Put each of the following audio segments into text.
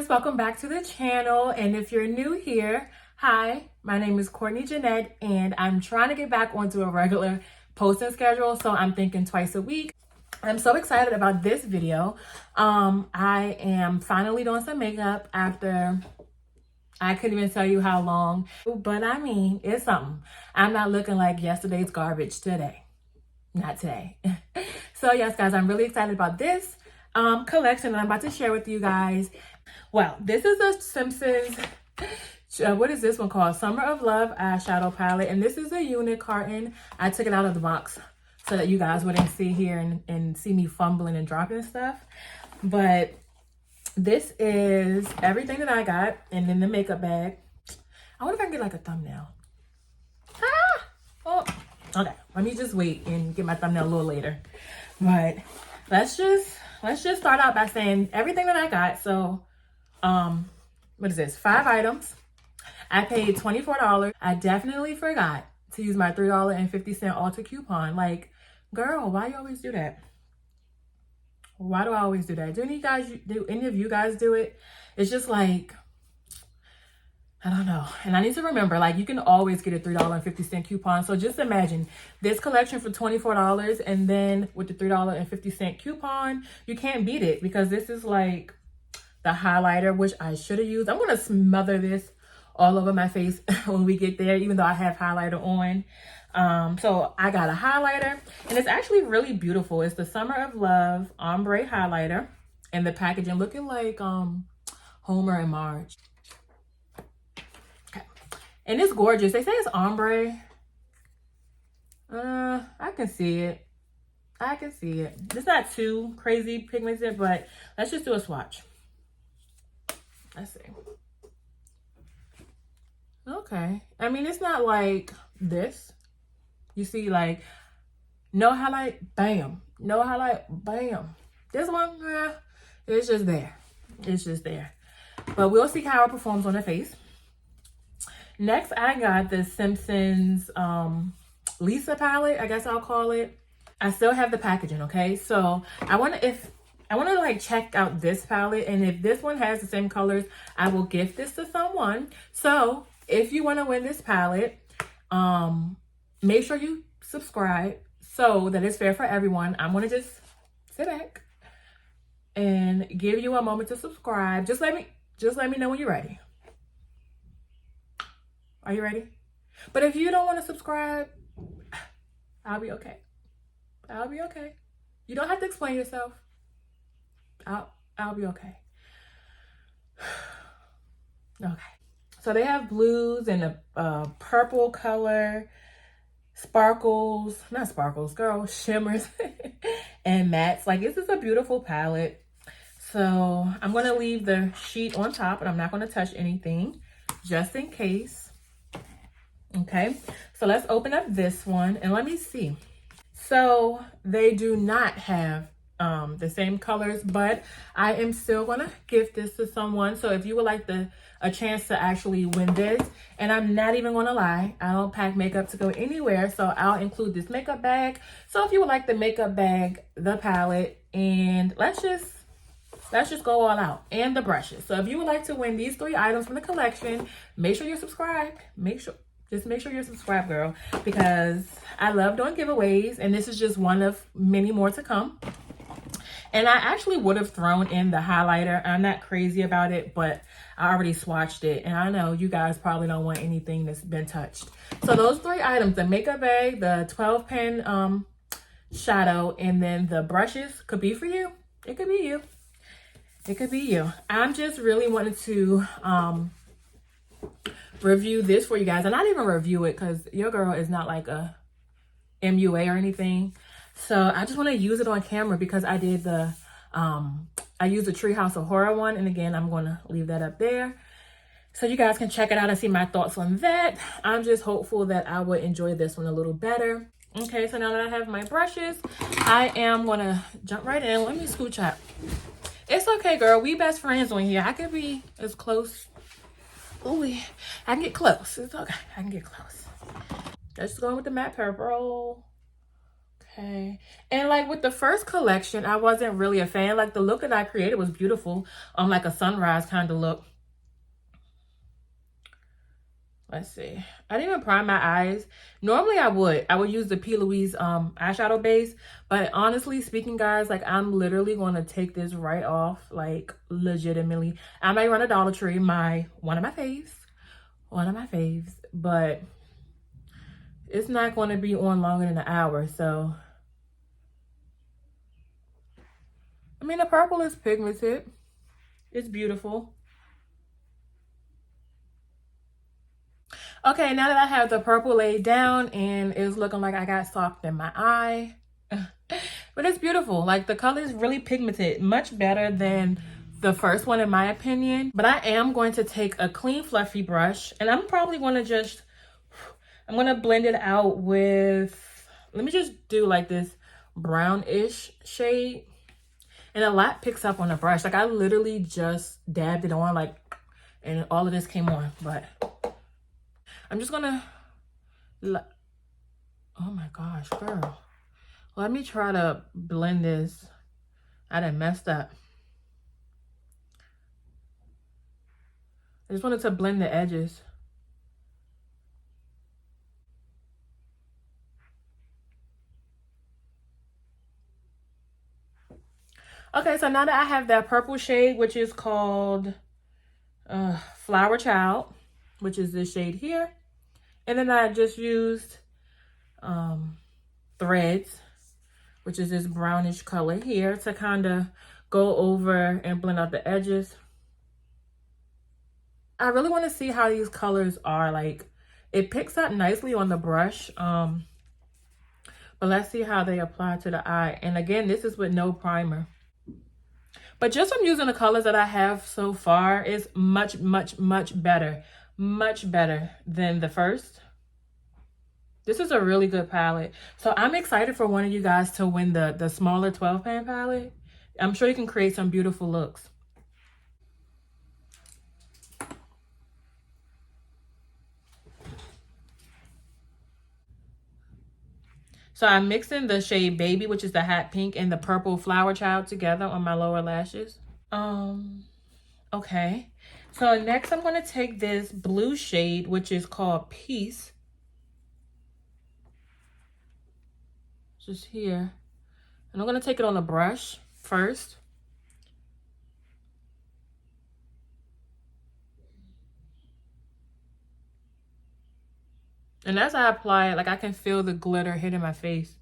friends, welcome back to the channel. And if you're new here, hi, my name is Courtney Jeanette and I'm trying to get back onto a regular posting schedule, so I'm thinking twice a week. I'm so excited about this video. I am finally doing some makeup after I couldn't even tell you how long, but I mean, it's something. I'm not looking like yesterday's garbage today. Not today. So yes, guys, I'm really excited about this collection that I'm about to share with you guys. Well, this is a Simpsons, what is this one called? Summer of Love eyeshadow palette. And this is a unit carton. I took it out of the box so that you guys wouldn't see here and see me fumbling and dropping stuff. But this is everything that I got. And then the makeup bag. I wonder if I can get like a thumbnail. Ah! Oh, okay. Let me just wait and get my thumbnail a little later. But let's just start out by saying everything that I got. So, what is this? 5 items. I paid $24. I definitely forgot to use my $3.50 Ulta coupon. Like, girl, why you always do that? Why do I always do that? Do any of you guys do it? It's just like, I don't know. And I need to remember, like, you can always get a $3.50 coupon. So just imagine this collection for $24 and then with the $3.50 coupon, you can't beat it because this is like the highlighter, which I should have used. I'm going to smother this all over my face when we get there, even though I have highlighter on. So I got a highlighter and it's actually really beautiful. It's the Summer of Love Ombre highlighter and the packaging looking like Homer and Marge. Okay. And it's gorgeous. They say it's ombre. I can see it. I can see it. It's not too crazy pigmented, but let's just do a swatch. Let's see. Okay. I mean, it's not like this. You see, like, no highlight, bam. No highlight, bam. This one, it's just there. It's just there. But we'll see how it performs on the face. Next, I got the Simpsons Lisa palette, I guess I'll call it. I still have the packaging, okay? So I want to like check out this palette, and if this one has the same colors, I will gift this to someone. So if you want to win this palette, make sure you subscribe so that it's fair for everyone. I'm going to just sit back and give you a moment to subscribe. Just let me know when you're ready. Are you ready? But if you don't want to subscribe, I'll be okay. I'll be okay. You don't have to explain yourself. I'll be okay. Okay. So they have blues and a purple color, sparkles, not sparkles, girl, shimmers and mattes. Like, this is a beautiful palette. So I'm going to leave the sheet on top and I'm not going to touch anything just in case. Okay. So let's open up this one and let me see. So they do not have the same colors, but I am still gonna gift this to someone. So if you would like a chance to actually win this, and I'm not even gonna lie, I don't pack makeup to go anywhere, so I'll include this makeup bag. So if you would like the makeup bag, the palette, and let's just go all out, and the brushes. So if you would like to win these 3 items from the collection, make sure you're subscribed. Just make sure you're subscribed, girl, because I love doing giveaways, and this is just one of many more to come. And I actually would have thrown in the highlighter. I'm not crazy about it, but I already swatched it. And I know you guys probably don't want anything that's been touched. So those 3 items, the makeup bag, the 12-pen shadow, and then the brushes could be for you. It could be you. It could be you. I'm just really wanted to review this for you guys. And not even review it because your girl is not like a MUA or anything. So I just want to use it on camera because I did the, I used the Treehouse of Horror one. And again, I'm going to leave that up there so you guys can check it out and see my thoughts on that. I'm just hopeful that I would enjoy this one a little better. Okay, so now that I have my brushes, I am going to jump right in. Let me scooch up. It's okay, girl. We best friends on here. I could be as close. Oh, I can get close. It's okay. I can get close. Let's go with the matte purple. Okay. And like with the first collection, I wasn't really a fan. Like the look that I created was beautiful. Like a sunrise kind of look. Let's see. I didn't even prime my eyes. Normally I would. I would use the P. Louise eyeshadow base. But honestly speaking, guys, like I'm literally going to take this right off. Like legitimately. I might run a Dollar Tree. One of my faves. One of my faves. But it's not going to be on longer than an hour. So, I mean, the purple is pigmented. It's beautiful. Okay, now that I have the purple laid down and it's looking like I got soft in my eye. But it's beautiful. Like the color is really pigmented. Much better than the first one in my opinion. But I am going to take a clean fluffy brush and I'm probably going to just, I'm going to blend it out with, let me just do like this brownish shade. And a lot picks up on the brush. Like I literally just dabbed it on like, and all of this came on. But I'm just gonna, oh my gosh, girl. Let me try to blend this. I done messed up. I just wanted to blend the edges. Okay, so now that I have that purple shade, which is called Flower Child, which is this shade here. And then I just used Threads, which is this brownish color here, to kind of go over and blend out the edges. I really want to see how these colors are. Like, it picks up nicely on the brush. But let's see how they apply to the eye. And again, this is with no primer. But just from using the colors that I have so far, it's much, much, much better. Much better than the first. This is a really good palette. So I'm excited for one of you guys to win the smaller 12-pan palette. I'm sure you can create some beautiful looks. So I'm mixing the shade Baby, which is the hot pink, and the purple Flower Child together on my lower lashes. Okay. So next I'm going to take this blue shade, which is called Peace. Just here. And I'm going to take it on the brush first. And as I apply it, like I can feel the glitter hitting my face.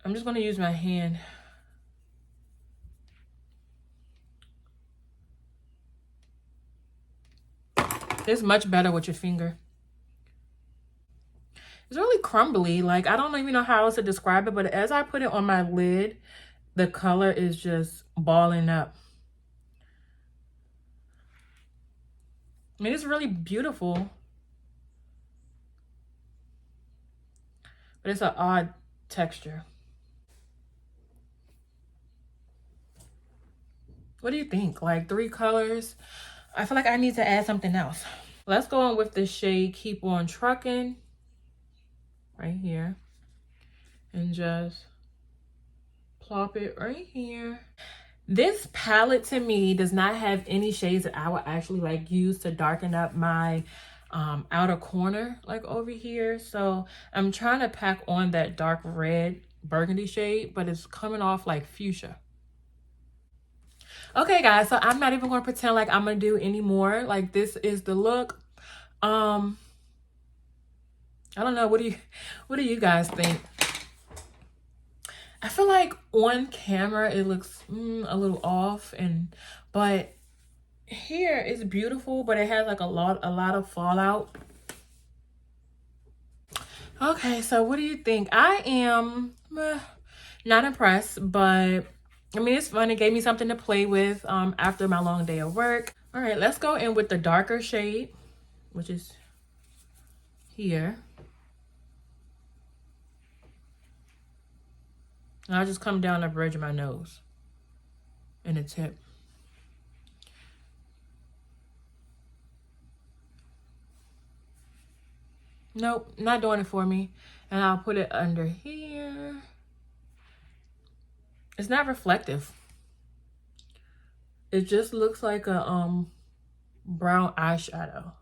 I'm just going to use my hand. It's much better with your finger. It's really crumbly. Like, I don't even know how else to describe it, but as I put it on my lid, the color is just balling up. I mean, it's really beautiful. But it's an odd texture. What do you think? Like 3 colors? I feel like I need to add something else. Let's go on with the shade Keep On Truckin'. Right here. And just plop it right here. This palette to me does not have any shades that I would actually like use to darken up my outer corner like over here. So I'm trying to pack on that dark red burgundy shade, but it's coming off like fuchsia. Okay guys, so I'm not even going to pretend like I'm going to do any more. Like this is the look. I don't know, what do you guys think? I feel like on camera it looks a little off, but here it's beautiful, but it has like a lot of fallout. Okay, so what do you think? I am not impressed, but I mean, it's fun. It gave me something to play with after my long day of work. All right, let's go in with the darker shade, which is here. And I'll just come down the bridge of my nose and the tip. Nope, not doing it for me. And I'll put it under here. It's not reflective. It just looks like a brown eyeshadow.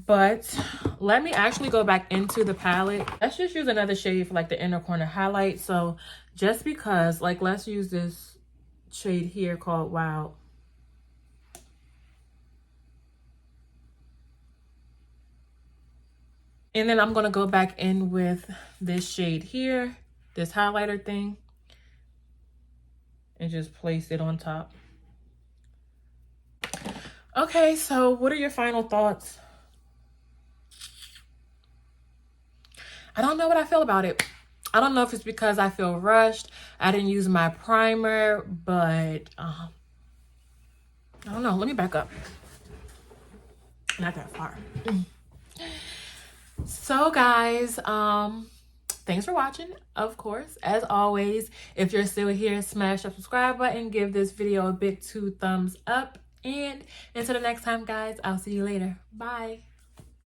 But let me actually go back into the palette. Let's just use another shade for like the inner corner highlight. So just because, like, let's use this shade here called Wild. And then I'm going to go back in with this shade here, this highlighter thing, and just place it on top. Okay, so what are your final thoughts? I don't know what I feel about it. I don't know if it's because I feel rushed. I didn't use my primer, but I don't know. Let me back up. Not that far. So guys, thanks for watching. Of course, as always, if you're still here, smash that subscribe button, give this video a big 2 thumbs up, and until the next time, guys, I'll see you later. Bye.